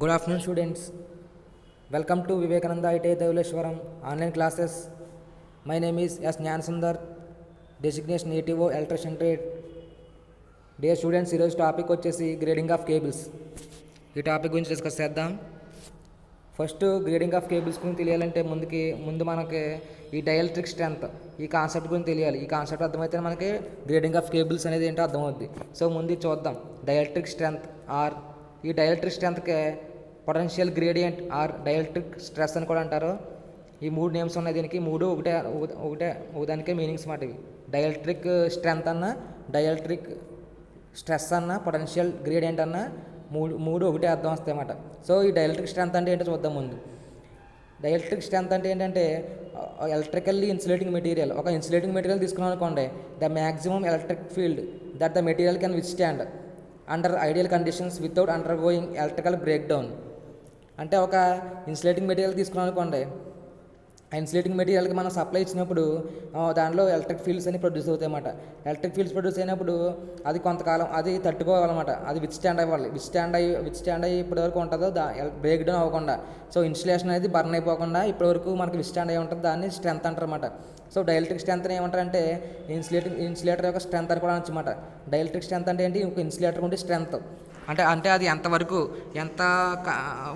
Good afternoon, students. Welcome to Vivekananda ITI Dhauleshwaram online classes. My name is S. Jnanasundar, designation ATO Electrician Trade. Dear students, ఈరోజు topic వచ్చేసి grading of cables. ఈ topic గురించి discuss చేద్దాం. First grading of cables గురించి తెలియాలంటే ముందు మనకి ఈ డైఎలక్ట్రిక్ స్ట్రెంత్ ఈ కాన్సెప్ట్ గురించి తెలియాలి. ఈ కాన్సెప్ట్ అర్థమైతే మనకి గ్రేడింగ్ ఆఫ్ కేబుల్స్ అనేది ఏంటో అర్థమవుద్ది. సో ముందు ఇది చూద్దాం. డైఎలక్ట్రిక్ స్ట్రెంత్ ఆర్ ఈ డైఎలక్ట్రిక్ స్ట్రెంత్కే potential gradient or dielectric stress అని కూడా అంటారు. ఈ మూడు నేమ్స్ ఉన్నాయి దీనికి. మూడు ఒకదానికే మీనింగ్స్ మాట ఇవి. డైఎలక్ట్రిక్ స్ట్రెంత్ అన్న, డైఎలక్ట్రిక్ స్ట్రెస్ అన్న, పొటెన్షియల్ గ్రేడియంట్ అన్న మూడు ఒకటే అర్థం వస్తాయి అన్నమాట. సో ఈ డైఎలక్ట్రిక్ స్ట్రెంత్ అంటే ఏంటో చూద్దాం ముందు. డైఎలక్ట్రిక్ స్ట్రెంత్ అంటే ఏంటంటే ఎలక్ట్రికల్లీ ఇన్సులేటింగ్ మెటీరియల్. ఒక ఇన్సులేటింగ్ మెటీరియల్ తీసుకున్నాం అనుకోండి, the maximum electric field that the material can withstand under ideal conditions without under going electrical break down. అంటే ఒక ఇన్సులేటింగ్ మెటీరియల్ తీసుకున్నాం అనుకోండి, ఆ ఇన్సులేటింగ్ మెటీరియల్కి మనం సప్లై ఇచ్చినప్పుడు దానిలో ఎలక్ట్రిక్ ఫీల్డ్స్ అని ప్రొడ్యూస్ అవుతాయి అన్నమాట. ఎలక్ట్రిక్ ఫీల్డ్స్ ప్రొడ్యూస్ అయినప్పుడు అది కొంతకాలం అది తట్టుకోవాలన్నమాట. అది విత్స్టాండ్ అవ్వాలి. విత్స్టాండ్ అయ్యి ఇప్పటివరకు ఉంటుందో బ్రేక్ డౌన్ అవ్వకుండా. సో ఇన్సులేషన్ అనేది బర్న్ అయిపోకుండా ఇప్పటివరకు మనకి విత్స్టాండ్ అయ్యి ఉంటుంది. దాన్ని స్ట్రెంత్ అంటారు అన్నమాట. సో డైఎలక్ట్రిక్ స్ట్రెంత్ ఏమంటారంటే ఇన్సులేటర్ యొక్క స్ట్రెంత్ అని కూడా అనొచ్చన్నమాట. డైఎలక్ట్రిక్ స్ట్రెంత్ అంటే ఏంటి? ఒక ఇన్సులేటర్ ఉంటే స్ట్రెంత్ అంటే అది ఎంత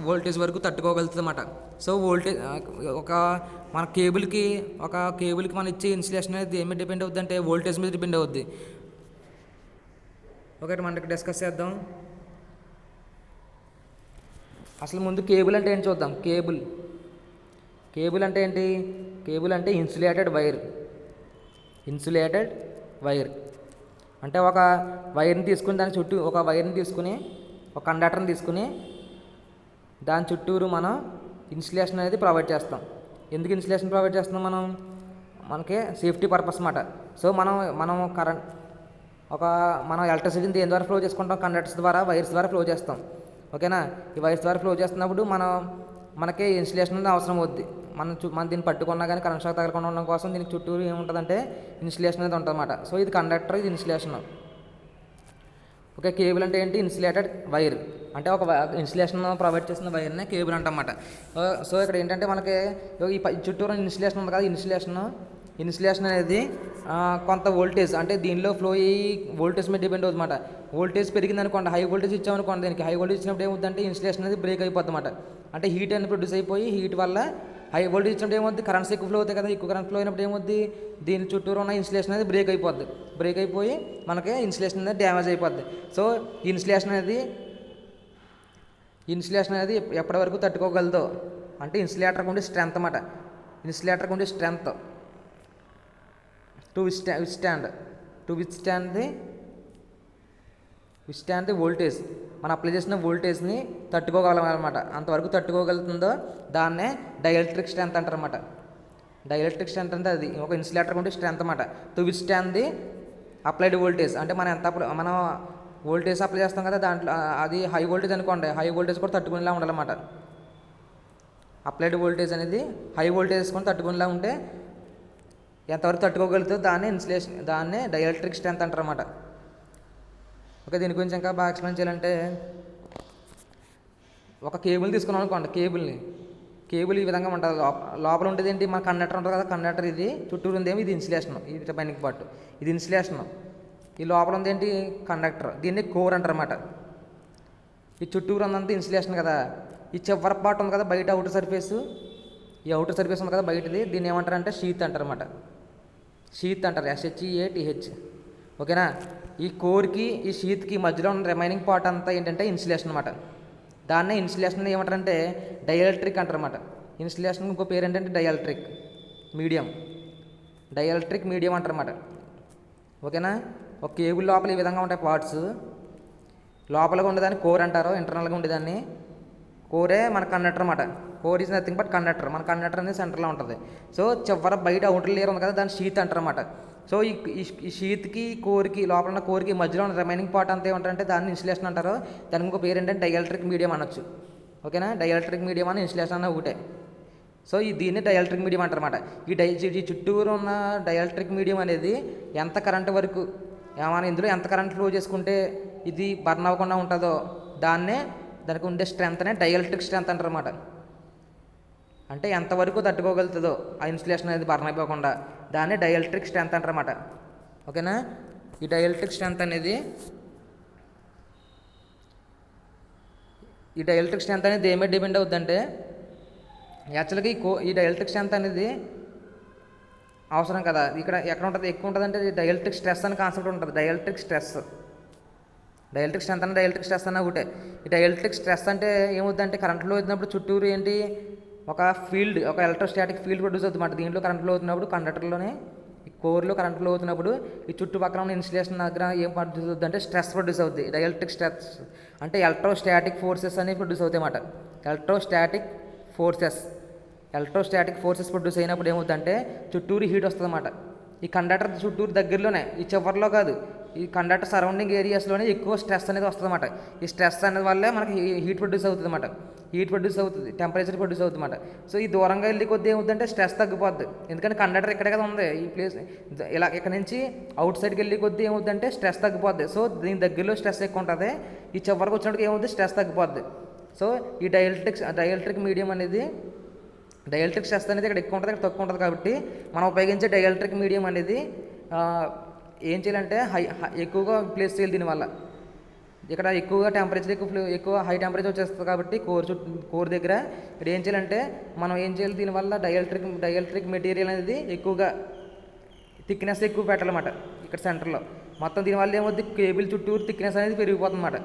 వోల్టేజ్ వరకు తట్టుకోగలుగుతుంది అన్నమాట. సో మన కేబుల్కి మనం ఇచ్చే ఇన్సులేషన్ అనేది ఏమి డిపెండ్ అవుద్ది అంటే వోల్టేజ్ మీద డిపెండ్ అవుద్ది. ఒకటి మనకి డిస్కస్ చేద్దాం. అసలు ముందు కేబుల్ అంటే ఏంటి చూద్దాం. కేబుల్ అంటే ఏంటి? కేబుల్ అంటే ఇన్సులేటెడ్ వైర్ అంటే ఒక వైర్ని తీసుకుని దాని చుట్టూ ఒక కండక్టర్ని తీసుకుని దాని చుట్టూరు మనం ఇన్సులేషన్ అనేది ప్రొవైడ్ చేస్తాం. ఎందుకు ఇన్సులేషన్ ప్రొవైడ్ చేస్తున్నాం? మనకి సేఫ్టీ పర్పస్ అన్నమాట. సో మనం మనం ఎలక్ట్రిసిటీని దేని ద్వారా ఫ్లో చేసుకుంటాం? కండక్టర్స్ ద్వారా, వైర్స్ ద్వారా ఫ్లో చేస్తాం. ఓకేనా? ఈ వైర్స్ ద్వారా ఫ్లో చేస్తున్నప్పుడు మనకి ఇన్సులేషన్ అనేది అవసరం అవుద్ది. మనం దీన్ని పట్టుకున్నా కానీ కరెంట్ షాక్ తగలకుండా ఉండడం కోసం దీనికి చుట్టూరు ఏముంటుందంటే ఇన్సులేషన్ అనేది ఉంటుంది అన్నమాట. సో ఇది కండక్టర్, ఇది ఇన్సులేషన్. ఓకే, కేబుల్ అంటే ఏంటి? ఇన్సులేటెడ్ వైర్ అంటే ఒక ఇన్సులేషన్ ప్రొవైడ్ చేసిన వైర్నే కేబుల్ అంటన్నమాట. సో ఇక్కడ ఏంటంటే మనకి ఈ చుట్టూరు ఇన్సులేషన్ ఉంది కదా, ఇన్సులేషన్ అనేది కొంత వోల్టేజ్ అంటే దీనిలో ఫ్లో అయ్యి వోల్టేజ్ మీద డిపెండ్ అవుతుందన్నమాట. వోల్టేజ్ పెరిగింది అనుకోండి, హై వోల్టేజ్ ఇచ్చామనుకోండి, దీనికి హై వోల్టేజ్ ఇచ్చినప్పుడు ఏమవుతుందంటే ఇన్సులేషన్ అనేది బ్రేక్ అయిపోతుంది అన్నమాట. అంటే హీట్ అనేది ప్రొడ్యూస్ అయిపోయి హీట్ వల్ల హై వోల్టేజ్ ఇచ్చినప్పుడు ఏమవుతుంది? కరెంట్స్ ఎక్కువ ఫ్లో అవుతాయి కదా, ఎక్కువ కరెంట్ ఫ్లో అయినప్పుడు ఏమవుద్ది? దీని చుట్టూరు ఉన్న ఇన్సులేషన్ అనేది బ్రేక్ అయిపోయి మనకి ఇన్సులేషన్ అనేది డ్యామేజ్ అయిపోద్ది. సో ఇన్సులేషన్ అనేది ఎప్పటి వరకు తట్టుకోగలదో అంటే ఇన్సులేటర్కి ఉండే స్ట్రెంత్ అన్నమాట. ఇన్సులేటర్కి ఉండే strength to withstand the voltage. మనం అప్లై చేసిన వోల్టేజ్ని తట్టుకోగలమన్నమాట. అంతవరకు తట్టుకోగలుగుతుందో దాన్నే డైఎలక్ట్రిక్ స్ట్రెంత్ అంటారు అన్నమాట. డైఎలక్ట్రిక్ స్ట్రెంత్ అంటే అది ఒక ఇన్సులేటర్ ఉంటే స్ట్రెంత్ అన్నమాట. To withstand the applied voltage అంటే మనం వోల్టేజ్ అప్లై చేస్తాం కదా, దాంట్లో అది హై వోల్టేజ్ అనుకోండి, హై వోల్టేజ్ కూడా తట్టుకునేలా ఉండాలన్నమాట. అప్లైడ్ వోల్టేజ్ అనేది హై వోల్టేజ్ కూడా తట్టుకునేలా ఉంటే ఎంతవరకు తట్టుకోగలుగుతుందో దాన్నే డైఎలక్ట్రిక్ స్ట్రెంత్ అంటారు అన్నమాట. ఓకే, దీని గురించి ఇంకా బాగా ఎక్స్ప్లెయిన్ చేయాలంటే ఒక కేబుల్ తీసుకున్నాం అనుకోండి. కేబుల్ ఈ విధంగా ఉంటుంది. లోపల ఉండేది ఏంటి? మన కండక్టర్ ఉంటుంది కదా, కండక్టర్ ఇది చుట్టూరు ఉందేమో ఇది ఇన్సులేషన్, ఇది పైనకి పాటు ఇది ఇన్సులేషన్. ఈ లోపల ఉంది ఏంటి? కండక్టర్. దీన్ని కోర్ అంటారు అన్నమాట. ఈ చుట్టూరు ఉన్నంత ఇన్సులేషన్ కదా. ఈ చివరి పార్ట్ ఉంది కదా బయట, అవుటర్ సర్ఫేస్ ఉంది కదా బయటది, దీన్ని ఏమంటారంటే షీత్ అంటారు అన్నమాట. షీత్ అంటారు, SHEATH. ఓకేనా? ఈ కోర్కి ఈ షీత్కి మధ్యలో ఉన్న రిమైనింగ్ పార్ట్ అంతా ఏంటంటే ఇన్సులేషన్ అన్నమాట. దాన్నే ఇన్సులేషన్ ఏమంటారంటే డైఎలక్ట్రిక్ అంటారు అన్నమాట. ఇన్సులేషన్ ఇంకో పేరు ఏంటంటే డైఎలక్ట్రిక్ మీడియం అంటారు అన్నమాట. ఓకేనా? ఒక కేబుల్ లోపల ఈ విధంగా ఉంటాయి పార్ట్స్. లోపలగా ఉండేదాన్ని కోర్ అంటారు, ఇంటర్నల్గా ఉండేదాన్ని కోరే మన కండక్టర్ అన్నమాట. Core is nothing but conductor. మన కండక్టర్ అనేది సెంటర్లో ఉంటుంది. సో చివర బయట అవుటర్ లేయర్ ఉంది కదా, దాన్ని షీత్ అంటారు అన్నమాట. సో ఈ షీత్కి లోపల ఉన్న కోర్కి మధ్యలో ఉన్న రిమైనింగ్ పార్ట్ అంతా ఏమంటారంటే దాన్ని ఇన్సులేషన్ అంటారు. దానికి ఇంకో పేరు ఏంటంటే డైఎలక్ట్రిక్ మీడియం అనొచ్చు. ఓకేనా? డైఎలక్ట్రిక్ మీడియం అని ఇన్సులేషన్ అన్న ఒకటే. సో దీన్ని డైఎలక్ట్రిక్ మీడియం అంటారన్నమాట. ఈ చుట్టూరు ఉన్న డైఎలక్ట్రిక్ మీడియం అనేది ఎంత కరెంట్ వరకు మనం ఇందులో ఎంత కరెంట్ ఫ్లో చేసుకుంటే ఇది బర్న్ అవ్వకుండా ఉంటుందో దాన్నే దానికి ఉండే స్ట్రెంత్ అనే డైఎలక్ట్రిక్ స్ట్రెంత్ అంటారన్నమాట. అంటే ఎంతవరకు తట్టుకోగలుగుతుందో ఆ ఇన్సులేషన్ అనేది బర్న్ అయిపోకుండా దాన్ని డైఎలక్ట్రిక్ స్ట్రెంత్ అంటారన్నమాట. ఓకేనా. ఈ డైఎలక్ట్రిక్ స్ట్రెంత్ అనేది దేని మీద డిపెండ్ అవుతుందంటే యాక్చువల్గా ఈ డైఎలక్ట్రిక్ స్ట్రెంత్ అనేది అవసరం కదా. ఇక్కడ ఎక్కడ ఉంటుంది, ఎక్కువ ఉంటుంది అంటే డైఎలక్ట్రిక్ స్ట్రెస్ అనే కాన్సెప్ట్ ఉంటుంది. డైఎలక్ట్రిక్ స్ట్రెస్ అన్న డైఎలక్ట్రిక్ స్ట్రెస్ అన్న ఒకటే. ఈ డైఎలక్ట్రిక్ స్ట్రెస్ అంటే ఏమవుతుందంటే కరెంట్ ఫ్లో అవుతున్నప్పుడు చుట్టూరు ఏంటి ఒక ఎలక్ట్రోస్టాటిక్ ఫీల్డ్ ప్రొడ్యూస్ అవుతుంది. దీంట్లో కరెంట్ ఫ్లో అవుతున్నప్పుడు కండక్టర్లోనే కోర్లో కరెంట్ ఫ్లో అవుతున్నప్పుడు ఈ చుట్టుపక్కల ఉన్న ఇన్సులేషన్ దగ్గర ఏం ప్రొడ్యూస్ అవుతుంది అంటే స్ట్రెస్ ప్రొడ్యూస్ అవుతుంది. డైఎలక్ట్రిక్ స్ట్రెస్ అంటే ఎలక్ట్రోస్టాటిక్ ఫోర్సెస్ అనేవి ప్రొడ్యూస్ అవుతాయి అన్నమాట. ఎలక్ట్రోస్టాటిక్ ఫోర్సెస్ ప్రొడ్యూస్ అయినప్పుడు ఏమవుతుందంటే చుట్టూరు హీట్ వస్తుంది అన్నమాట. ఈ కండక్టర్ చుట్టూరు దగ్గరలోనే, ఈ చివరిలో కాదు, ఈ కండక్టర్ సరౌండింగ్ ఏరియాస్లోనే ఎక్కువ స్ట్రెస్ అనేది వస్తుంది అన్నమాట. ఈ స్ట్రెస్ అనేది వల్లే మనకి హీట్ ప్రొడ్యూస్ అవుతుంది అన్నమాట. టెంపరేచర్ ప్రొడ్యూస్ అవుతుంది అన్నమాట. సో ఈ దూరంగా వెళ్ళి కొద్ది ఏమవుతుందంటే స్ట్రెస్ తగ్గిపోద్ది. ఎందుకంటే కండక్టర్ ఇక్కడే కదా ఉంది, ఈ ప్లేస్ ఇలా ఇక్కడ నుంచి అవుట్ సైడ్కి వెళ్ళి కొద్ది ఏమవుతుందంటే స్ట్రెస్ తగ్గిపోద్ది. సో దీని దగ్గరలో స్ట్రెస్ ఎక్కువ ఉంటుంది, ఈ చివరికి వచ్చినప్పుడు ఏమవుతుంది స్ట్రెస్ తగ్గిపోద్ది. సో ఈ డైఎలక్ట్రిక్ మీడియం అనేది డైఎలక్ట్రిక్ స్ట్రెస్ అనేది ఇక్కడ ఎక్కువ ఉంటుంది, ఇక్కడ తక్కువ ఉంటుంది. కాబట్టి మనం ఉపయోగించే డైఎలక్ట్రిక్ మీడియం అనేది ఏం చేయాలంటే ఎక్కువగా ప్లేస్ చేయాలి. దీనివల్ల ఇక్కడ ఎక్కువగా టెంపరేచర్ ఎక్కువ హై టెంపరేచర్ వచ్చేస్తుంది. కాబట్టి కోర్ దగ్గర ఇక్కడ ఏం చేయాలంటే మనం ఏం చేయాలి, దీనివల్ల డైఎలక్ట్రిక్ మెటీరియల్ అనేది ఎక్కువగా థిక్నెస్ ఎక్కువ పెట్టాలన్నమాట. ఇక్కడ సెంటర్లో మొత్తం దీనివల్ల ఏమవుతుంది, కేబుల్ చుట్టూరు థిక్నెస్ అనేది పెరిగిపోతుంది అన్నమాట.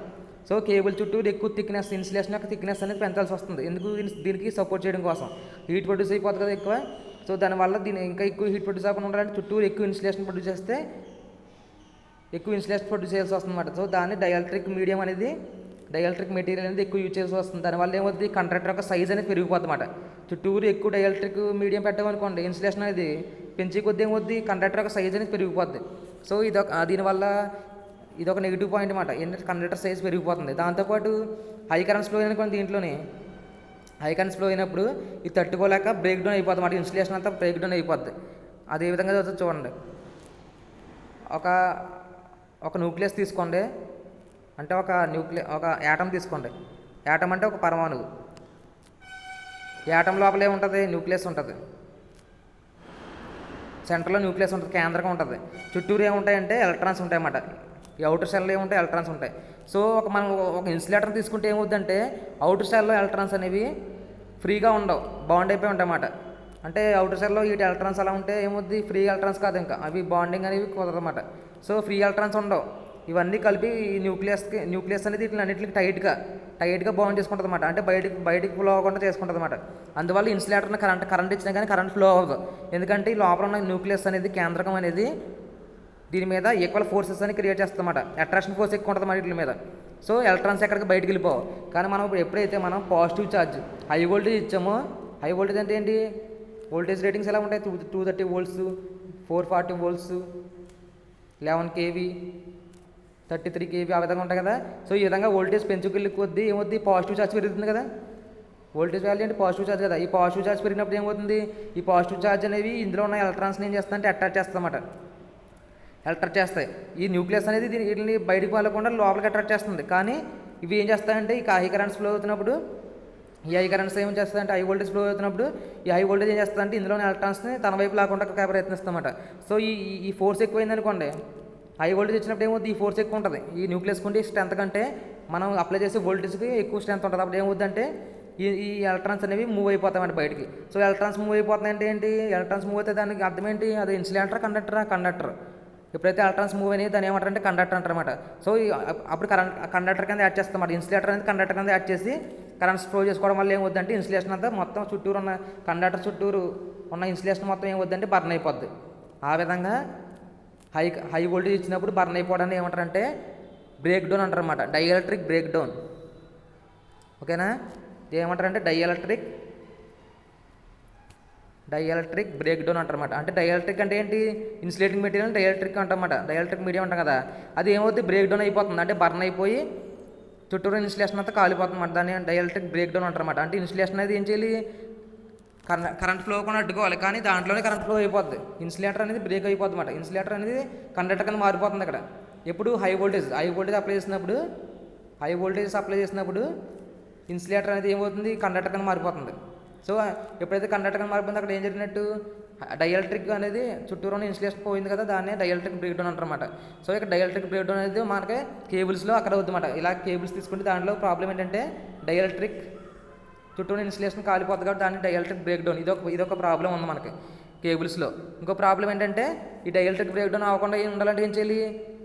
సో కేబుల్ చుట్టూరు ఎక్కువ థిక్నెస్, ఇన్సులేషన్ యొక్క థిక్నెస్ అనేది పెంచాల్సి వస్తుంది. ఎందుకు, దీనికి సపోర్ట్ చేయడం కోసం. హీట్ ప్రొడ్యూస్ అయిపోతుంది కదా ఎక్కువ. సో దానివల్ల దీన్ని ఇంకా ఎక్కువ హీట్ ప్రొడ్యూస్ అవ్వకుండా ఉండాలంటే చుట్టూరు ఎక్కువ ఇన్సులేషన్ ప్రొడ్యూస్ చేయాల్సి వస్తుంది అన్నమాట. సో దాన్ని డైఎలక్ట్రిక్ మెటీరియల్ అనేది ఎక్కువ యూజ్ చేయాల్సి వస్తుంది. దానివల్ల ఏమవుతుంది, కండక్టర్ యొక్క సైజ్ అనేది పెరిగిపోతుంది అన్నమాట. చుట్టూరు ఎక్కువ డైఎలక్ట్రిక్ మీడియం పెట్టామనుకోండి, ఇన్సులేషన్ అనేది పెంచే కొద్ది ఏమవుతుంది, కండక్టర్ యొక్క సైజ్ అనేది పెరిగిపోద్ది. సో దీనివల్ల ఇదొక నెగిటివ్ పాయింట్ అన్నమాట. ఏంటంటే కండక్టర్ సైజ్ పెరిగిపోతుంది. దాంతోపాటు హై కరెంట్స్ ఫ్లో అనుకోండి, దీంట్లోనే హై కరెంట్స్ ఫ్లో అయినప్పుడు ఇది తట్టుకోలేక బ్రేక్ డౌన్ అయిపోతుంది అన్నమాట. ఇన్సులేషన్ అంతా బ్రేక్ డౌన్ అయిపోద్ది. అదే విధంగా చూడండి, ఒక న్యూక్లియస్ తీసుకోండి, అంటే ఒక యాటమ్ తీసుకోండి. యాటమ్ అంటే ఒక పరమాణువు. యాటమ్ లోపల ఏముంటుంది, న్యూక్లియస్ ఉంటుంది. సెంటర్లో న్యూక్లియస్ ఉంటుంది, కేంద్రంగా ఉంటుంది. చుట్టూరు ఏముంటాయంటే ఎలక్ట్రాన్స్ ఉంటాయి అన్నమాట. ఈ అవుటర్ సెల్లో ఏముంటాయి, ఎలక్ట్రాన్స్ ఉంటాయి. సో మనం ఒక ఇన్సులేటర్ తీసుకుంటే ఏమవుతుందంటే అవుటర్ సెల్లో ఎలక్ట్రాన్స్ అనేవి ఫ్రీగా ఉండవు, బాండ్ అయిపోయి ఉంటాయి అన్నమాట. అంటే అవుటర్ సెల్లో ఈ ఎలక్ట్రాన్స్ అలా ఉంటే ఏమవుద్ది, ఫ్రీ ఎలక్ట్రాన్స్ కాదు, ఇంకా అవి బాండింగ్ అనేవి కుదరదన్నమాట. సో ఫ్రీ ఎలక్ట్రాన్స్ ఉండవు. ఇవన్నీ కలిపి ఈ న్యూక్లియస్ అనేది వీటిని టైట్గా బాండ్ చేసుకుంటుంది అన్నమాట. అంటే బయటికి ఫ్లో అవ్వకుండా చేసుకుంటుంది అన్నమాట. అందువల్ల ఇన్సులేటర్ని కరెంట్ ఇచ్చినా కానీ కరెంట్ ఫ్లో అవ్వదు. ఎందుకంటే ఈ లోపల ఉన్న న్యూక్లియస్ అనేది, కేంద్రకం అనేది దీని మీద ఈక్వల్ ఫోర్సెస్ అని క్రియేట్ చేస్తుంది అన్నమాట. అట్రాక్షన్ ఫోర్స్ ఎక్కువ ఉంటుంది అన్నమాట వీటి మీద. సో ఎలక్ట్రాన్స్ ఎక్కడికి బయటికి వెళ్ళిపోవు. కానీ మనం ఎప్పుడైతే మనం పాజిటివ్ ఛార్జ్ హై వోల్టేజ్ ఇచ్చామో, హై వోల్టేజ్ అంటే ఏంటి, వోల్టేజ్ రేటింగ్స్ ఎలా ఉంటాయి, 230 volts, 440 volts, 11 kV, 33 kV ఆ విధంగా ఉంటాయి కదా. సో ఈ విధంగా వోల్టేజ్ పెంచుకెళ్ళి కొద్దీ ఏమవుతుంది, పాజిటివ్ ఛార్జ్ పెరుగుతుంది కదా. వోల్టేజ్ వాల్యూ అంటే పాజిటివ్ ఛార్జ్ కదా. ఈ పాజిటివ్ ఛార్జ్ పెరిగినప్పుడు ఏమవుతుంది, ఈ పాజిటివ్ ఛార్జ్ అనేవి ఇందులో ఉన్న ఎలక్ట్రాన్స్ని ఏం చేస్తుందంటే అట్రాక్ట్ చేస్తాయి. ఈ న్యూక్లియస్ అనేది వీటిని బయటకు వెళ్ళకుండా లోపలికి అట్రాక్ట్ చేస్తుంది. కానీ ఇవి ఏం చేస్తాయంటే ఈ హై కరెంట్స్ ఫ్లో అవుతున్నప్పుడు, ఈ హై కరెంట్స్ ఏం చేస్తాయంటే హై వోల్టేజ్ ఫ్లో అవుతున్నప్పుడు ఈ హై వోల్టేజ్ ఏం చేస్తుందంటే ఇందులోని ఎలక్ట్రాన్స్ని తన వైపు లాకుండా ప్రయత్నిస్తామన్నమాట. సో ఈ ఫోర్స్ ఎక్కువైంది అనుకోండి, హై వోల్టేజ్ ఇచ్చినప్పుడు ఏమవుతుంది, ఈ ఫోర్స్ ఎక్కువ ఉంటుంది. ఈ న్యూక్లియస్ కుంటే స్ట్రెంత్ కంటే మనం అప్లై చేసే వోల్టేజ్కి ఎక్కువ స్ట్రెంత్ ఉంటుంది. అప్పుడు ఏమవుతుందంటే ఈ ఎలక్ట్రాన్స్ అనేవి మూవ్ అయిపోతామండి బయటికి. సో ఎలక్ట్రాన్స్ మూవ్ అయిపోతున్నాయంటే ఏంటి, ఎలక్ట్రాన్స్ మూవ్ అయితే దానికి అర్థం ఏంటి, అది ఇన్సులేటర్, కండక్టర్. ఎప్పుడైతే ఎలక్ట్రాన్స్ మూవ్ అనేది దాన్ని ఏమంటారంటే కండక్టర్ అంటారన్నమాట. సో అప్పుడు కండక్టర్ కింద యాడ్ చేస్తామన్నమాట. ఇన్సులేటర్ అనేది కండక్టర్ కింద యాడ్ చేసి కరెంట్స్ ఫ్లో చేసుకోవడం వల్ల ఏమవుతుందంటే ఇన్సులేషన్ అంతా మొత్తం చుట్టూరు ఉన్న కండక్టర్ చుట్టూరు ఉన్న ఇన్సులేషన్ మొత్తం ఏమవుతుందంటే బర్న్ అయిపోద్ది. ఆ విధంగా హై వోల్టేజ్ ఇచ్చినప్పుడు బర్న్ అయిపోవడాన్ని ఏమంటారంటే బ్రేక్ డౌన్ అంటారన్నమాట. Dielectric break down. ఓకేనా. ఏమంటారంటే డైఎలక్ట్రిక్ బ్రేక్ డౌన్ అంటారన్నమాట. అంటే డైఎలక్ట్రిక్ అంటే ఏంటి, ఇన్సులేటింగ్ మెటీరియల్ డైఎలక్ట్రిక్ అంటారన్నమాట. డైఎలక్ట్రిక్ మీడియం అంటాం కదా, అది ఏమవుతుంది, బ్రేక్ డౌన్ అయిపోతుంది. అంటే బర్న్ అయిపోయి చుట్టూరు ఇన్సులేషన్ అంతా కాలిపోతుంది అన్నమాట. దాన్ని డైఎలక్ట్రిక్ బ్రేక్ డౌన్ అంటారన్నమాట. అంటే ఇన్సులేషన్ అనేది ఏం చేయాలి, కరెంట్ ఫ్లో కూడా అడ్డుకోవాలి, కానీ దాంట్లోనే కరెంట్ ఫ్లో అయిపోద్ది. ఇన్సులేటర్ అనేది బ్రేక్ అయిపోద్ది అన్నమాట. ఇన్సులేటర్ అనేది కండక్టర్ కింద మారిపోతుంది ఇక్కడ. ఎప్పుడు హై వోల్టేజ్ అప్లై చేసినప్పుడు ఇన్సులేటర్ అనేది ఏమవుతుంది, కండక్టర్ కింద మారిపోతుంది. సో ఎప్పుడైతే కండక్టర్ కింద మారిపోతుందో అక్కడ ఏం జరిగినట్టు, డైఎలక్ట్రిక్ అనేది చుట్టూరు ఉన్న ఇన్సులేషన్ పోయింది కదా, దాన్ని డైఎలక్ట్రిక్ బ్రేక్ డౌన్ అంటారన్నమాట. సో ఇక్కడ డైఎలక్ట్రిక్ బ్రేక్ డౌన్ అనేది మనకి కేబుల్స్లో అక్కడ అవుతుందన్నమాట. ఇలా కేబుల్స్ తీసుకుంటే దాంట్లో ప్రాబ్లం ఏంటంటే డైఎలక్ట్రిక్ చుట్టూ ఇన్సులేషన్ కాలిపోతుంది కాబట్టి దాన్ని డైఎలక్ట్రిక్ బ్రేక్ డౌన్, ఇదొక ప్రాబ్లం ఉంది మనకి కేబుల్స్లో. ఇంకో ప్రాబ్లం ఏంటంటే ఈ డైఎలక్ట్రిక్ బ్రేక్ డౌన్ అవ్వకుండా ఉండాలంటే ఏం చేయాలి,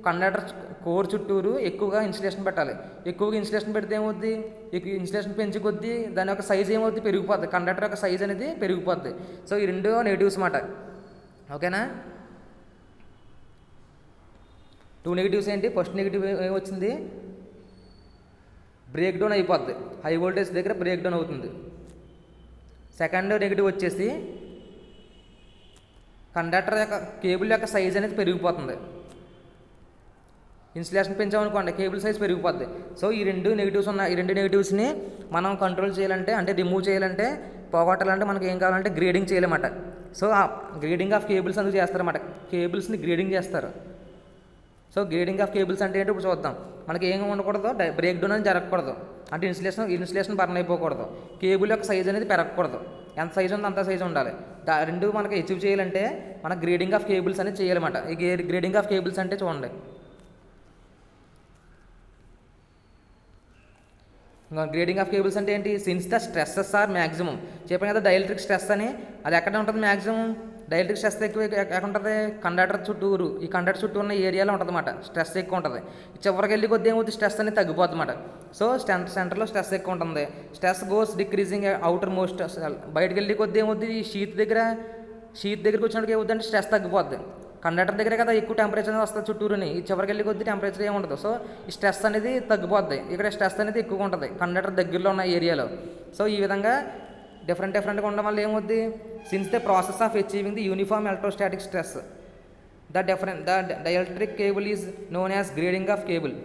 కండక్టర్ కోర్ చుట్టూరు ఎక్కువగా ఇన్సులేషన్ పెట్టాలి. ఎక్కువగా ఇన్సులేషన్ పెడితే ఏమవుద్ది, ఇన్సులేషన్ పెంచి కొద్దీ దాని యొక్క సైజ్ ఏమవుద్ది, పెరిగిపోద్ది. కండక్టర్ యొక్క సైజ్ అనేది పెరిగిపోద్ది. సో ఈ రెండు నెగిటివ్స్ మాట. ఓకేనా. 2 నెగిటివ్స్ ఏంటి, ఫస్ట్ నెగిటివ్ ఏమొచ్చింది, బ్రేక్ డౌన్ అయిపోద్ది, హై వోల్టేజ్ దగ్గర బ్రేక్ డౌన్ అవుతుంది. సెకండ్ నెగిటివ్ వచ్చేసి కండక్టర్ యొక్క కేబుల్ యొక్క సైజ్ అనేది పెరిగిపోతుంది. ఇన్సులేషన్ పెంచామనుకోండి కేబుల్ సైజ్ పెరిగిపోద్ది. సో ఈ రెండు నెగిటివ్స్ ఉన్నాయి. ఈ రెండు నెగిటివ్స్ని మనం కంట్రోల్ చేయాలంటే, అంటే రిమూవ్ చేయాలంటే, పోగొట్టాలంటే మనకి ఏం కావాలంటే గ్రేడింగ్ చేయాలన్నమాట. సో ఆ గ్రేడింగ్ ఆఫ్ కేబుల్స్ అందుకు చేస్తారన్నమాట. కేబుల్స్ని గ్రేడింగ్ చేస్తారు. సో గ్రేడింగ్ ఆఫ్ కేబుల్స్ అంటే ఏంటో ఇప్పుడు చూద్దాం. మనకి ఏం ఉండకూడదు, బ్రేక్ డౌన్ అనేది జరగకూడదు. అంటే ఇన్సులేషన్ బర్న్ అయిపోకూడదు. కేబుల్ యొక్క సైజ్ అనేది పెరగకూడదు. ఎంత సైజు ఉందో అంత సైజు ఉండాలి. రెండు మనకి అచీవ్ చేయాలంటే మన గ్రేడింగ్ ఆఫ్ కేబుల్స్ అనేది చేయాలన్నమాట. ఈ గ్రేడింగ్ ఆఫ్ కేబుల్స్ అంటే చూడండి, గ్రేడింగ్ ఆఫ్ కేబుల్స్ అంటే ఏంటి, since the stresses are maximum. చెప్పాను కదా డైఎలక్ట్రిక్ స్ట్రెస్ అని, అది ఎక్కడ ఉంటుంది మ్యాక్సిమం, డైఎలక్ట్రిక్ స్ట్రెస్ ఎక్కువ ఎక్కడ ఉంటుంది, కండక్టర్ చుట్టూరు, ఈ కండక్టర్ చుట్టూ ఉన్న ఏరియాలో ఉంటుంది అన్నమాట. స్ట్రెస్ ఎక్కువ ఉంటుంది. చివరికి వెళ్ళి కొద్ది ఏమవుతుంది, స్ట్రెస్ అనేది తగ్గిపోతుంది అన్నమాట. సో సెంటర్లో స్ట్రెస్ ఎక్కువ ఉంటుంది. Stress goes decreasing outer most. బయటకు వెళ్ళి కొద్ది ఏమవుతుంది, ఈ షీత్ దగ్గరికి వచ్చినప్పుడు ఏమవుతుంది అంటే స్ట్రెస్ తగ్గిపోద్ది. కండక్టర్ దగ్గరే కదా ఎక్కువ టెంపరేచర్ వస్తుంది చుట్టూరుని, ఈ చివరికి వెళ్ళి కొద్ది టెంపరేచర్ ఏమి ఉండదు. సో ఈ స్ట్రెస్ అనేది తగ్గిపోద్ది. ఇక్కడ స్ట్రెస్ అనేది ఎక్కువగా ఉంటుంది కండక్టర్ దగ్గరలో ఉన్న ఏరియాలో. సో ఈ విధంగా డిఫరెంట్గా ఉండడం వల్ల ఏమవుద్ది, since the process of achieving the uniform electrostatic stress the dielectric cable is known as grading of cable.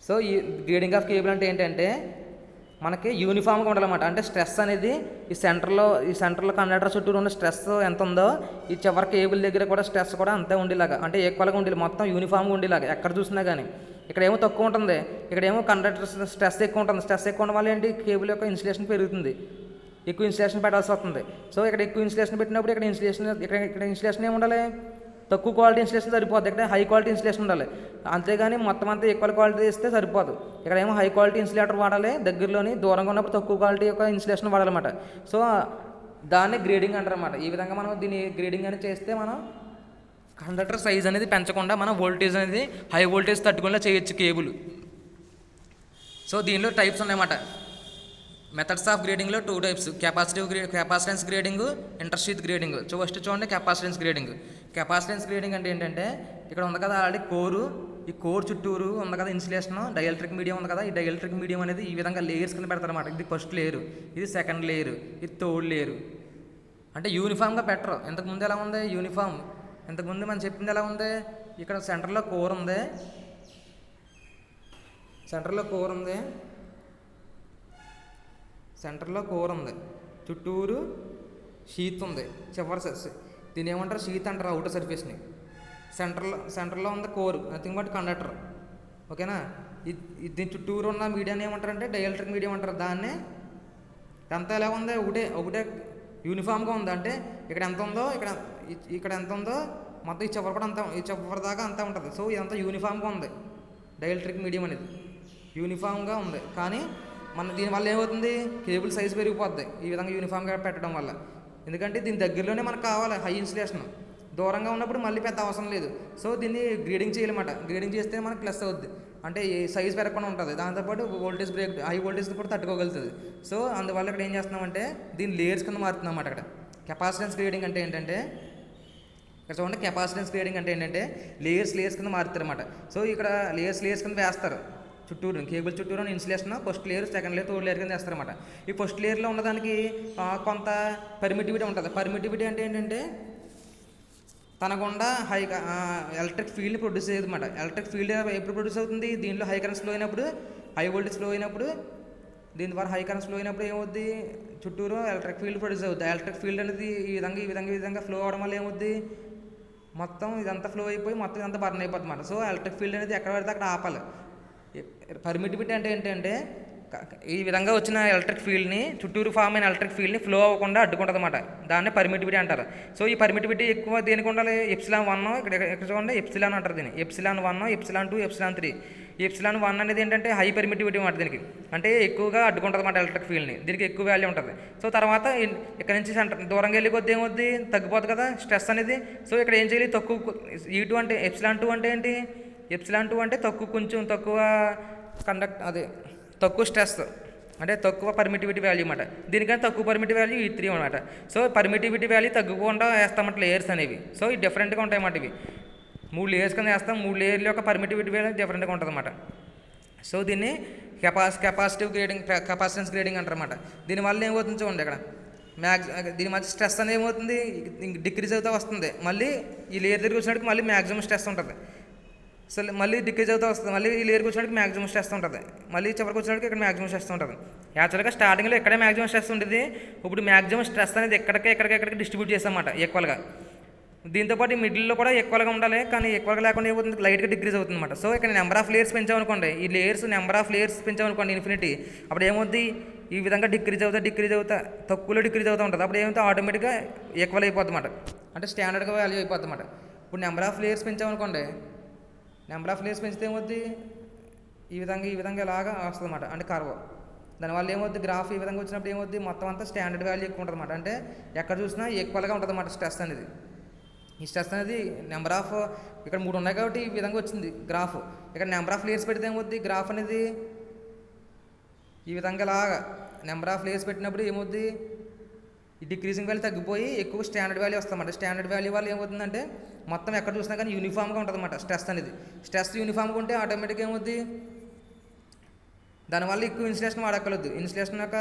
So ఈ గ్రేడింగ్ ఆఫ్ కేబుల్ అంటే ఏంటంటే మనకి యూనిఫామ్గా ఉండాలన్నమాట. అంటే స్ట్రెస్ అనేది ఈ సెంటర్లో కండక్టర్ చుట్టూ ఉన్న స్ట్రెస్ ఎంత ఉందో ఈ చివరి కేబుల్ దగ్గర కూడా స్ట్రెస్ కూడా అంతే ఉండేలాగా, అంటే ఈక్వల్గా ఉండేది, మొత్తం యూనిఫామ్గా ఉండేలాగా. ఎక్కడ చూసినా కానీ ఇక్కడేమో తక్కువ ఉంటుంది, ఇక్కడేమో కండక్టర్ స్ట్రెస్ ఎక్కువ ఉంటుంది. స్ట్రెస్ ఎక్కువ ఉండడం వల్ల ఏంటి, కేబుల్ యొక్క ఇన్సులేషన్ పెరుగుతుంది, ఎక్కువ ఇన్సులేషన్ పెట్టాల్సి వస్తుంది. సో ఇక్కడ ఎక్కువ ఇన్సులేషన్ పెట్టినప్పుడు ఇక్కడ ఇన్సులేషన్ ఏమి ఉండాలి, తక్కువ క్వాలిటీ ఇన్సులేషన్ సరిపోద్ది. ఇక్కడ హై క్వాలిటీ ఇన్సులేషన్ ఉండాలి. అంతేగాని మొత్తం అంతా ఈక్వల్ క్వాలిటీ ఇస్తే సరిపోదు. ఇక్కడ ఏమో హై క్వాలిటీ ఇన్సులేటర్ వాడాలి, దగ్గరలోని దూరంగా ఉన్నప్పుడు తక్కువ క్వాలిటీ యొక్క ఇన్సులేషన్ వాడాలన్నమాట. సో దాన్ని గ్రేడింగ్ అంటారన్నమాట. ఈ విధంగా మనం దీన్ని గ్రేడింగ్ అనేది చేస్తే మనం కండక్టర్ సైజ్ అనేది పెంచకుండా మనం వోల్టేజ్ అనేది హై వోల్టేజ్ తట్టుకునేలా చేయొచ్చు కేబుల్. సో దీనిలో టైప్స్ ఉన్నాయన్నమాట. మెథడ్స్ ఆఫ్ గ్రేడింగ్లో 2 types, capacitance grading, intersheath grading. First చూడండి కెపాసిటెన్స్ గ్రేడింగ్. కెపాసిటెన్స్ గ్రేడింగ్ అంటే ఏంటంటే ఇక్కడ ఉంది కదా ఆల్రెడీ కోరు, ఈ కోర్ చుట్టూరు ఉంది కదా ఇన్సులేషన్, డైఎలక్ట్రిక్ మీడియం ఉంది కదా, ఈ డైఎలక్ట్రిక్ మీడియం అనేది ఈ విధంగా లేయర్స్ కింద పెడతారన్నమాట. ఇది ఫస్ట్ లేయరు, ఇది సెకండ్ లేయరు, ఇది థర్డ్ లేయరు. అంటే యూనిఫామ్గా పెట్టరు. ఇంతకుముందు ఎలా ఉంది యూనిఫామ్, ఇంతకుముందు మనం చెప్పింది ఎలా ఉంది, ఇక్కడ సెంటర్లో కోర్ ఉంది, సెంటర్లో కోర్ ఉంది, చుట్టూరు షీత్ ఉంది, చివరి దీని ఏమంటారు షీత్ అంటారు, అవుటర్ సర్ఫేస్ని. సెంటర్లో ఉంది కోర్, నథింగ్ బట్ కండక్టర్. ఓకేనా. దీని చుట్టూరు ఉన్న మీడియాని ఏమంటారంటే డైఎలక్ట్రిక్ మీడియం అంటారు. దాన్ని అంతా ఎలా ఉంది, ఒకటే యూనిఫామ్గా ఉంది. అంటే ఇక్కడ ఎంత ఉందో ఇక్కడ ఎంత ఉందో మొత్తం ఈ చివరి కూడా ఈ చివరి దాకా అంతా ఉంటుంది. సో ఇదంతా యూనిఫామ్గా ఉంది. డైఎలక్ట్రిక్ మీడియం అనేది యూనిఫామ్గా ఉంది. కానీ దీనివల్ల ఏమవుతుంది, కేబుల్ సైజ్ పెరిగిపోద్ది ఈ విధంగా యూనిఫామ్గా పెట్టడం వల్ల. ఎందుకంటే దీని దగ్గరలోనే మనకు కావాలి హై ఇన్సులేషన్, దూరంగా ఉన్నప్పుడు మళ్ళీ పెద్ద అవసరం లేదు. సో దీన్ని గ్రేడింగ్ చేయాలన్నమాట. గ్రేడింగ్ చేస్తే మనకు ప్లస్ అవుద్ది, అంటే సైజ్ పెరగకుండా ఉంటుంది. దాంతోపాటు హై వోల్టేజ్ కూడా తట్టుకోగలుగుతుంది. సో అందువల్ల ఇక్కడ ఏం చేస్తున్నామంటే దీన్ని లేయర్స్ కింద మారుతున్నాం అన్నమాట. ఇక్కడ కెపాసిటెన్స్ గ్రేడింగ్ అంటే ఏంటంటే, ఇక్కడ చూడండి కెపాసిటెన్స్ గ్రేడింగ్ అంటే ఏంటంటే లేయర్స్ కింద మారుతారు అన్నమాట. సో ఇక్కడ లేయర్స్ కింద వేస్తారు చుట్టూరు, కేబుల్ చుట్టూరు insulation first layer, second layer, third layer కింద వేస్తారన్నమాట. ఈ ఫస్ట్ లేయర్లో ఉన్నదానికి కొంత పర్మిటివిటీ ఉంటుంది. పర్మిటివిటీ అంటే ఏంటంటే తన గుండా ఎలక్ట్రిక్ ఫీల్డ్ ప్రొడ్యూస్ అయ్యేది అనమాట. ఎలక్ట్రిక్ ఫీల్డ్ ఎప్పుడు ప్రొడ్యూస్ అవుతుంది, దీంట్లో హై కరెంట్ ఫ్లో అయినప్పుడు, హై వోల్టేజ్ ఫ్లో అయినప్పుడు, దీని ద్వారా హై కరెంట్ ఫ్లో అయినప్పుడు ఏమవుద్ది, చుట్టూరు ఎలక్ట్రిక్ ఫీల్డ్ ప్రొడ్యూస్ అవుతుంది. ఎలక్ట్రిక్ ఫీల్డ్ అనేది ఈ విధంగా ఫ్లో అవడం వల్ల ఏమవుద్ది, మొత్తం ఇదంతా ఫ్లో అయిపోయి మొత్తం ఇదంతా బర్న్ అయిపోతుంది అన్నమాట. సో ఎలక్ట్రిక్ ఫీల్డ్ అనేది ఎక్కడ పడితే అక్కడ ఆపాలి. పర్మిటివిటీ అంటే ఏంటంటే ఈ విధంగా వచ్చిన ఎలక్ట్రిక్ ఫీల్డ్ని, చుట్టూరు ఫామ్ అయిన ఎలక్ట్రిక్ ఫీల్డ్ని ఫ్లో అవ్వకుండా అడ్డుకుంటుంది అనమాట. దాన్ని పర్మిటివిటీ అంటారు. సో ఈ పర్మిటివిటీ ఎక్కువ దేనికి ఉండాలి? ఎప్సిలాన్ 1 ఇక్కడ చూడండి, ఎప్సిలాన్ అంటారు దీన్ని. Epsilon 1, epsilon 2, epsilon 3. ఎప్సిలాన్ 1 అనేది ఏంటంటే హై పర్మిటివిటీ అన్నమాట దీనికి, అంటే ఎక్కువగా అడ్డుకుంటుంది అన్నమాట ఎలక్ట్రిక్ ఫీల్డ్ని. దీనికి ఎక్కువ వాల్యూ ఉంటుంది. సో తర్వాత ఇక్కడ నుంచి దూరంగా వెళ్ళి కొద్ది ఏమవుద్ది, తగ్గిపోతుంది కదా స్ట్రెస్ అనేది. సో ఇక్కడ ఏం చేయాలి? తక్కువ E2 అంటే ఎప్సిలాన్ 2 అంటే ఏంటి? ఎప్సిలాన్ 2 అంటే కొంచెం తక్కువ తక్కువ స్ట్రెస్, అంటే తక్కువ పర్మిటివిటీ వాల్యూ అన్నమాట. దీనికంటే తక్కువ పర్మిటివ్ వాల్యూ E3 అనమాట. సో పర్మిటివిటీ వాల్యూ తగ్గకుండా వేస్తామంట లేయర్స్ అనేవి. సో ఇవి డిఫరెంట్గా ఉంటాయి అన్నమాట. ఇవి 3 లేయర్స్ కింద వేస్తాం. 3 లేయర్ల యొక్క పర్మిటివిటీ వాల్యూ డిఫరెంట్గా ఉంటుంది అన్నమాట. సో దీన్ని కెపాసిటెన్స్ గ్రేడింగ్ అంటారు అన్నమాట. దీనివల్ల ఏమవుతుంది చూడండి, ఇక్కడ దీని మధ్య స్ట్రెస్ అనేది ఏమవుతుంది? డిక్రీజ్ అవుతూ వస్తుంది. మళ్ళీ ఈ లేయర్ దగ్గరికి వచ్చినప్పుడు మళ్ళీ మ్యాక్సిమం స్ట్రెస్ ఉంటుంది. సో మళ్ళీ డిక్రీజ్ అవుతూ వస్తుంది. మళ్ళీ ఈ లేయర్కి వచ్చినప్పుడు మ్యాక్సిమం స్ట్రెస్ ఉంటుంది. మళ్ళీ చివరికి వచ్చినప్పుడు ఇక్కడ మ్యాక్సిమం స్ట్రెస్ ఉంటుంది. యాక్చువల్గా స్టార్టింగ్లో ఇక్కడే మ్యాక్సిమం స్ట్రెస్ ఉంటుంది. ఇప్పుడు మ్యాక్సిమం స్ట్రెస్ అనేది ఎక్కడికి డిస్ట్రిబ్యూట్ చేస్తామన్నమాట ఈక్వల్గా. దీంతోపాటు మిడిల్లో కూడా ఈక్వల్గా ఉండాలి, కానీ ఈక్వల్గా లేకుండా ఏమవుతుంది? లైట్గా డిక్రీజ్ అవుతుంది అనమాట. సో ఇక్కడ నెంబర్ ఆఫ్ లేయర్స్ పెంచామనుకోండి, ఈ నెంబర్ ఆఫ్ లేయర్స్ పెంచామనుకోండి ఇన్ఫినిటీ, అప్పుడు ఏమవుద్ది? ఈ విధంగా డిక్రీజ్ అవుతా తక్కువలో డిక్రీజ్ అవుతూ ఉంటుంది. అప్పుడు ఏమవుతుంది? ఆటోమేటిక్గా ఈక్వల్ అయిపోతుంది అన్నమాట, అంటే స్టాండర్డ్గా వాల్యూ అయిపోతుంది అన్నమాట. ఇప్పుడు నెంబర్ ఆఫ్ లేయర్స్ పెంచామనుకోండి, నెంబర్ ఆఫ్ లేయర్స్ పెంచితే ఏమవుద్ది? ఈ విధంగా ఇలాగా వస్తుంది అన్నమాట, అంటే కర్వ్. దానివల్ల ఏమవుద్ది? గ్రాఫ్ ఈ విధంగా వచ్చినప్పుడు ఏమవుద్ది? మొత్తం అంతా స్టాండర్డ్ వాల్యూ ఎక్కువ ఉంటుంది అన్నమాట, అంటే ఎక్కడ చూసినా ఈక్వల్గా ఉంటుంది అన్నమాట స్ట్రెస్ అనేది. ఈ స్ట్రెస్ అనేది నెంబర్ ఆఫ్, ఇక్కడ 3 ఉన్నాయి కాబట్టి ఈ విధంగా వచ్చింది గ్రాఫ్. ఇక్కడ నెంబర్ ఆఫ్ లేయర్స్ పెడితే ఏమవుద్ది? గ్రాఫ్ అనేది ఈ విధంగా లాగా నెంబర్ ఆఫ్ లేయర్స్ పెట్టినప్పుడు ఏమవుద్ది? ఈ డిక్రీజింగ్ వాల్యూ తగ్గిపోయి ఎక్కువ స్టాండర్డ్ వాల్యూ వస్తుందన్నమాట. స్టాండర్డ్ వాల్యూ వల్ల ఏమవుతుందంటే మొత్తం ఎక్కడ చూసినా కానీ యూనిఫామ్గా ఉంటుంది అన్నమాట స్ట్రెస్ అనేది. స్ట్రెస్ యూనిఫామ్గా ఉంటే ఆటోమేటిక్గా ఏమవుద్ది? దానివల్ల ఎక్కువ ఇన్సులేషన్ వాడక్కర్లేదు. ఇన్సులేషన్ యొక్క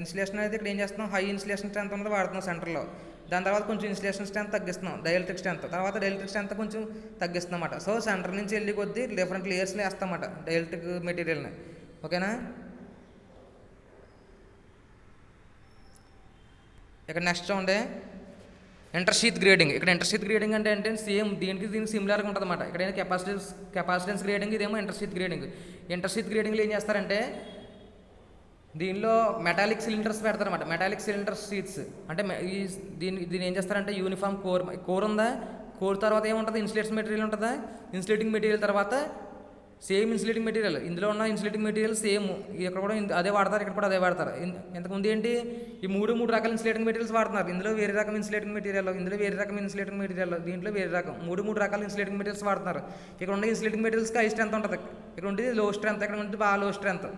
ఇన్సులేషన్ అయితే ఇక్కడ ఏం చేస్తున్నాం? హై ఇన్సులేషన్ స్ట్రెంత్ ఉన్నది వాడుతున్నాం సెంటర్లో. దాని తర్వాత కొంచెం ఇన్సులేషన్ స్ట్రెంత్ తగ్గిస్తున్నాం, డైఎలక్ట్రిక్ స్ట్రెంత్. తర్వాత డైఎలక్ట్రిక్ స్ట్రెంత్ కొంచెం తగ్గిస్తున్నాం అన్నమాట. సో సెంటర్ నుంచి వెళ్ళి కొద్దీ డిఫరెంట్ లేయర్స్లో వేస్తామన్నమాట డైఎలక్ట్రిక్ మెటీరియల్ని. ఓకేనా? ఇక్కడ నెక్స్ట్ చూడండి, ఇంటర్షీత్ గ్రేడింగ్. ఇక్కడ ఇంటర్షీత్ గ్రేడింగ్ అంటే సేమ్ దీనికి సిమిలర్గా ఉంటుంది అన్నమాట. ఇక్కడ కెపాసిటెన్స్ గ్రేడింగ్, ఇదేమో ఇంటర్షీత్ గ్రేడింగ్. ఇంటర్షీత్ గ్రేడింగ్లో ఏం చేస్తారంటే దీనిలో మెటాలిక్ సిలిండర్స్ పెడతారన్నమాట. మెటాలిక్ సిలిండర్ షీట్స్ అంటే దీన్ని ఏం చేస్తారంటే యూనిఫామ్ కోర్ ఉందా, కోర్ తర్వాత ఏముంటుంది? ఇన్సులేషన్ మెటీరియల్ ఉంటుందా, ఇన్సులేటింగ్ మెటీరియల్ తర్వాత సేమ్ ఇన్సులేటింగ్ మెటీరియల్. ఇందులో ఉన్న ఇన్సులేటింగ్ మెటీరియల్ సేమ్, ఇక్కడ కూడా అదే వాడతారు, ఇక్కడ కూడా అదే వాడతారు. ఇంతకుముందు ఏంటి? ఈ మూడు రకాల ఇన్సులేటింగ్ మెటీరియల్స్ వాడుతున్నారు. ఇందులో వేరే రకం ఇన్సులేటింగ్ మెటీరియల్, ఇందులో వేరే రకం ఇన్సులేటింగ్ మెటీరియల్, దీంట్లో వేరే రకం మూడు రకాల ఇన్సులేటింగ్ మెటీరియల్స్ వాడుతున్నారు. ఇక్కడ ఉన్న ఇన్సులేటింగ్ మెటీరియల్స్కి హై స్ట్రెంత్ ఉంటుంది, ఇక్కడ ఉండేది లో స్ట్రెంత్, ఇక్కడ ఉండేది బాగా లో స్ట్రెంత్.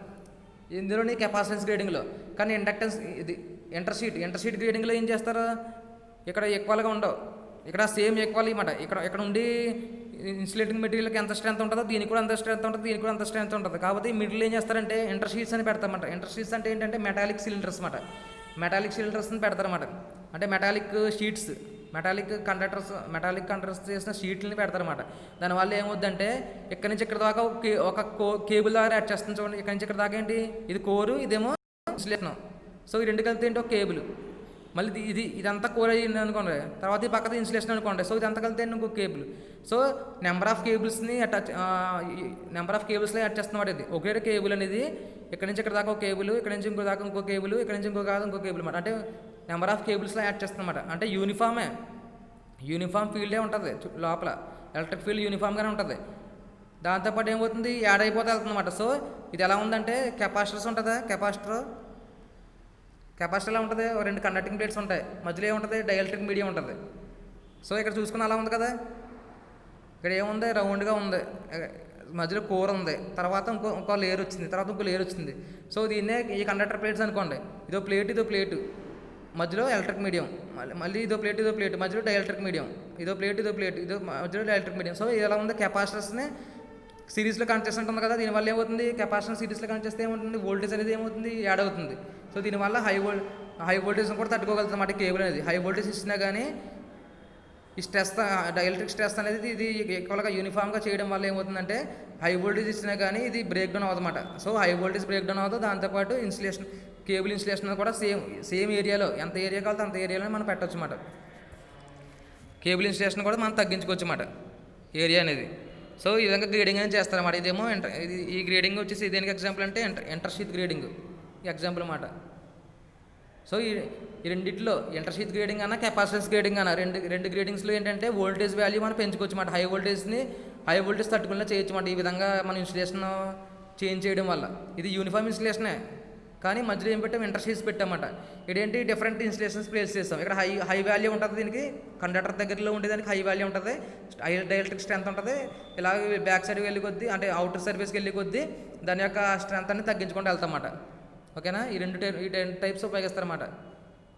ఇందులోని కెపాసిటెన్స్ గ్రేడింగ్లో. కానీ ఇండక్టెన్స్ ఇది ఇంటర్షీట్ గ్రేడింగ్లో ఏం చేస్తారు? ఇక్కడ ఈక్వల్గా ఉండవు, ఇక్కడ సేమ్ ఈక్వల్ అన్నమాట. ఇక్కడ ఉండి ఇన్సులేటింగ్ మెటీరియల్కి ఎంత స్ట్రెంత్ ఉంటుందో దీనికి కూడా అంత స్ట్రెంత్ ఉంటుంది, దీనికి కూడా అంత స్ట్రెంత్ ఉంటుంది. కాబట్టి మిడిల్ ఏం చేస్తారంటే ఇంటర్షీట్స్ అని పెడతారన్నమాట. ఇంటర్షీట్స్ అంటే ఏంటంటే మెటాలిక్ సిలిండర్స్ అన్నమాట. మెటాలిక్ సిలిండర్స్ని పెడతారన్నమాట. అంటే మెటాలిక్ షీట్స్, మెటాలిక్ కండక్టర్స్ చేసిన షీట్లని పెడతారన్నమాట. దానివల్ల ఏమవుద్దంటే ఇక్కడ నుంచి ఇక్కడ దాకా ఒక కేబుల్ దాకా యాడ్ చేస్తుంది చూడండి. ఇక్కడ నుంచి ఇక్కడ దాకా ఏంటి? ఇది కోరు, ఇదేమో ఇన్సులేషన్. సో ఈ రెండు కలిపితే ఏంటో కేబుల్. మళ్ళీ ఇదంతా కోర్ అయ్యింది అనుకోండి, తర్వాత ఈ పక్కన ఇన్సులేషన్ అనుకోండి. సో ఇదంతా కలిపితే ఇంకో కేబుల్. సో నెంబర్ ఆఫ్ కేబుల్స్లో యాడ్ చేస్తున్నమాట. ఇది ఒకే కేబుల్ అనేది ఇక్కడ నుంచి ఇక్కడ దాకా ఒక కేబుల్, ఇక్కడ నుంచి ఇంకో దాకా ఇంకో కేబుల్, ఇక్కడ నుంచి ఇంకో కేబుల్ అన్నమాట. అంటే నెంబర్ ఆఫ్ కేబుల్స్లో యాడ్ చేస్తున్నమాట. అంటే యూనిఫామ్ ఫీల్డే ఉంటుంది లోపల, ఎలక్ట్రిక్ ఫీల్డ్ యూనిఫామ్గానే ఉంటుంది. దాంతోపాటు ఏమవుతుంది? యాడ్ అయిపోతే వెళ్తుంది అన్నమాట. సో ఇది ఎలా ఉందంటే కెపాసిటర్స్ ఉంటుందా, కెపాసిటర్ ఎలా ఉంటుంది? 2 కండక్టింగ్ ప్లేట్స్ ఉంటాయి, మధ్యలో ఏముంటుంది? డైఎలక్ట్రిక్ మీడియం ఉంటుంది. సో ఇక్కడ చూసుకుని అలా ఉంది కదా, ఇక్కడ ఏముంది? రౌండ్గా ఉంది, మధ్యలో కోర్ ఉంది, తర్వాత ఇంకో లేయర్ వచ్చింది, తర్వాత ఇంకో లేయర్ వచ్చింది. సో దీన్నే ఈ కండక్టర్ ప్లేట్స్ అనుకోండి. ఇదో ప్లేట్ మధ్యలో ఎలక్ట్రిక్ మీడియం, మళ్ళీ ఇదో ప్లేట్ మధ్యలో డైఎలక్ట్రిక్ మీడియం, ఇదో ప్లేట్ ఇదో మధ్యలో డైఎలక్ట్రిక్ మీడియం. సో ఇది ఎలా ఉంది? కెపాసిటర్స్ని సిరీస్లో కనెక్ట్ చేసి ఉంటుంది కదా, దీనివల్ల ఏమవుతుంది? కెపాసిటర్ సిరీస్లో కనెక్ట్ చేస్తే ఏమవుతుంది? వోల్టేజ్ అనేది ఏమవుతుంది? యాడ్ అవుతుంది. సో దీనివల్ల హై వోల్టేజ్ని కూడా తట్టుకోగలుగుతుంది అన్నమాట కేబుల్ అనేది. హై వోల్టేజ్ ఇచ్చినా కానీ ఈ స్ట్రెస్, డైఎలక్ట్రిక్ స్ట్రెస్ అనేది ఇది ఈక్వల్గా యూనిఫామ్గా చేయడం వల్ల ఏమవుతుందంటే హై వోల్టేజ్ ఇచ్చినా కానీ ఇది బ్రేక్ డౌన్ అవ్వదన్నమాట. So high voltage break down అవుతుంది. దాంతోపాటు కేబుల్ ఇన్సులేషన్ కూడా సేమ్ ఏరియాలో, ఎంత ఏరియా కావాలో అంత ఏరియాలో మనం పెట్టవచ్చు అన్నమాట. కేబుల్ ఇన్సులేషన్ కూడా మనం తగ్గించుకోవచ్చు అన్నమాట ఏరియా అనేది. సో ఈ విధంగా గ్రేడింగ్ అనేది చేస్తారన్నమాట. ఇదేమో ఈ గ్రేడింగ్ వచ్చేసి దేనికి ఎగ్జాంపుల్ అంటే ఇంటర్షీత్ గ్రేడింగ్ ఈ ఎగ్జాంపుల్ అన్నమాట. సో ఈ రెండిట్లో ఇంటర్షీత్ గ్రేడింగ్ అన్న కెపాసిటెన్స్ గ్రేడింగ్ అన్న రెండు గ్రేడింగ్స్లో ఏంటంటే వోల్టేజ్ వాల్యూ మనం పెంచుకోవచ్చు అన్నమాట. హై వోల్టేజ్ తట్టుకునేలా చేయొచ్చు అన్నమాట. ఈ విధంగా మనం ఇన్సులేషన్ చేంజ్ చేయడం వల్ల ఇది యూనిఫామ్ ఇన్సులేషనే, కానీ మధ్యలో ఏం పెట్టాం, ఇంటర్షీట్స్ పెట్టామన్నమాట. ఇదేంటి డిఫరెంట్ ఇన్సులేషన్స్ ప్లేస్ చేస్తాం. ఇక్కడ హై వాల్యూ ఉంటుంది, దీనికి కండక్టర్ దగ్గరలో ఉండేదానికి హై వాల్యూ ఉంటుంది, హై డైఎలక్ట్రిక్ స్ట్రెంత్ ఉంటుంది. ఇలా బ్యాక్ సైడ్కి వెళ్ళి కొద్దీ అంటే అవుటర్ సర్ఫేస్కి వెళ్ళి కొద్దీ దాని యొక్క స్ట్రెంత్ అనేది తగ్గించుకుంటూ వెళ్తామన్నమాట. ఓకేనా, ఈ రెండు టైప్స్ ఉపయోగిస్తారన్నమాట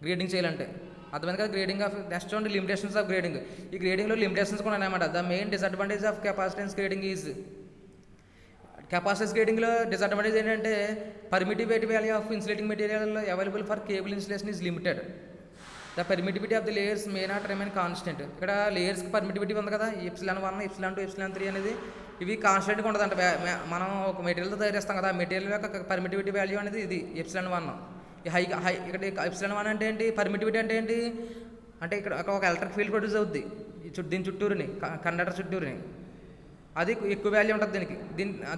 గ్రేడింగ్ చేయాలంటే. అర్థమైంది కదా గ్రేడింగ్ ఆఫ్. నెక్స్ట్ చూడండి లిమిటేషన్స్ ఆఫ్ గ్రేడింగ్. ఈ గ్రేడింగ్లో లిమిటేషన్స్ కూడా ఉన్నాయన్నమాట. The main disadvantage of capacitance grading is, capacitance గ్రేడింగ్లో డిసడ్వాంటేజ్ ఏంటంటే permittivity value of insulating material available for cable insulation is limited. The permittivity of the layers may not remain constant. ఇక్కడ లేయర్స్కి permittivity ఉంది కదా, ε1, ε2, ε3 అనేది ఇవి కాన్స్టెంట్గా ఉండదంట. మనం ఒక మెటీరియల్తో తయారు చేస్తాం కదా, ఆ మెటీరియల్ యొక్క పర్మిటివిటీ వాల్యూ అనేది ఇది ε1. ఈ ఇక్కడ ε1 అంటే ఏంటి, పర్మిటివిటీ అంటే ఏంటి అంటే ఇక్కడ ఒక ఎలక్ట్రిక్ ఫీల్డ్ ప్రొడ్యూస్ అవుద్ది దీని చుట్టూరుని, కండక్టర్ చుట్టూరుని. అది ఎక్కువ వాల్యూ ఉంటుంది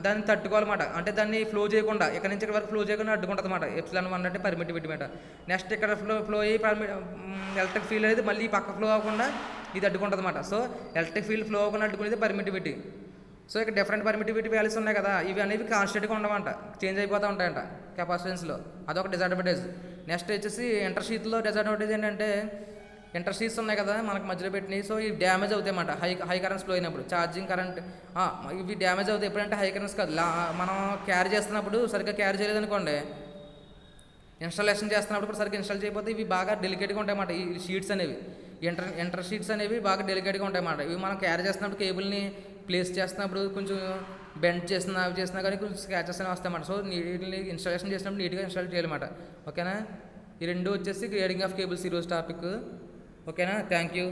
దాన్ని తట్టుకోవాలన్నమాట. అంటే దాన్ని ఫ్లో చేయకుండా ఇక్కడ నుంచి ఇక్కడ వరకు ఫ్లో చేయకుండా అడ్డుకుంటుంది అన్నమాట. ε1 అంటే పర్మిటివిటీ మాట. నెక్స్ట్ ఇక్కడ ఫ్లో అయ్యి ఎలక్ట్రిక్ ఫీల్డ్ అనేది మళ్ళీ పక్క ఫ్లో అవ్వకుండా ఇది అడ్డుకుంటుంది అన్నమాట. సో ఎలక్ట్రిక్ ఫీల్డ్ ఫ్లో అవ్వకుండా అడ్డుకునేది పర్మిటివిటీ. సో ఇక్కడ డిఫరెంట్ పర్మిటివిటీ వాల్యూస్ ఉన్నాయి కదా, ఇవి అనేవి కాన్స్టెంట్గా ఉండవంట, చేంజ్ అయిపోతూ ఉంటాయంట కెపాసిటెన్స్లో. అదొక డిసడ్వాంటేజ్. నెక్స్ట్ వచ్చేసి ఇంటర్షీత్లో డిసడ్వాంటేజ్ ఏంటంటే ఇంటర్షీట్స్ ఉన్నాయి కదా మనకు మధ్యలో పెట్టినవి, సో ఇవి డ్యామేజ్ అవుతాయి అన్నమాట. హై కరెంట్స్ ఫ్లో అయినప్పుడు ఛార్జింగ్ కరెంట్ ఇవి డ్యామేజ్ అవుతాయి. ఎప్పుడంటే హై కరెంట్స్ కాదు, మనం క్యారీ చేస్తున్నప్పుడు సరిగ్గా క్యారీ చేయలేదనుకోండి, ఇన్స్టాలేషన్ చేస్తున్నప్పుడు కూడా సరిగ్గా ఇన్స్టాల్ చేయకపోతే ఇవి బాగా డెలికేట్గా ఉంటాయి అన్నమాట. ఈ షీట్స్ అనేవి ఇంటర్ షీట్స్ అనేవి బాగా డెలికేట్గా ఉంటాయి అన్నమాట. ఇవి మనం క్యారీ చేస్తున్నప్పుడు కేబుల్ని ప్లేస్ చేస్తున్నప్పుడు కొంచెం బెండ్ చేసినా కానీ కొంచెం స్క్రాచెస్ అనేవి వస్తాయి అన్నమాట. సో నీట్ని ఇన్స్టాలేషన్ చేసినప్పుడు నీట్గా ఇన్స్టాల్ చేయాలన్నమాట. ఓకేనా, ఈ రెండు వచ్చేసి గ్రేడింగ్ ఆఫ్ కేబుల్స్ ఈరోజు టాపిక్. ఓకేనా, థ్యాంక్ యూ.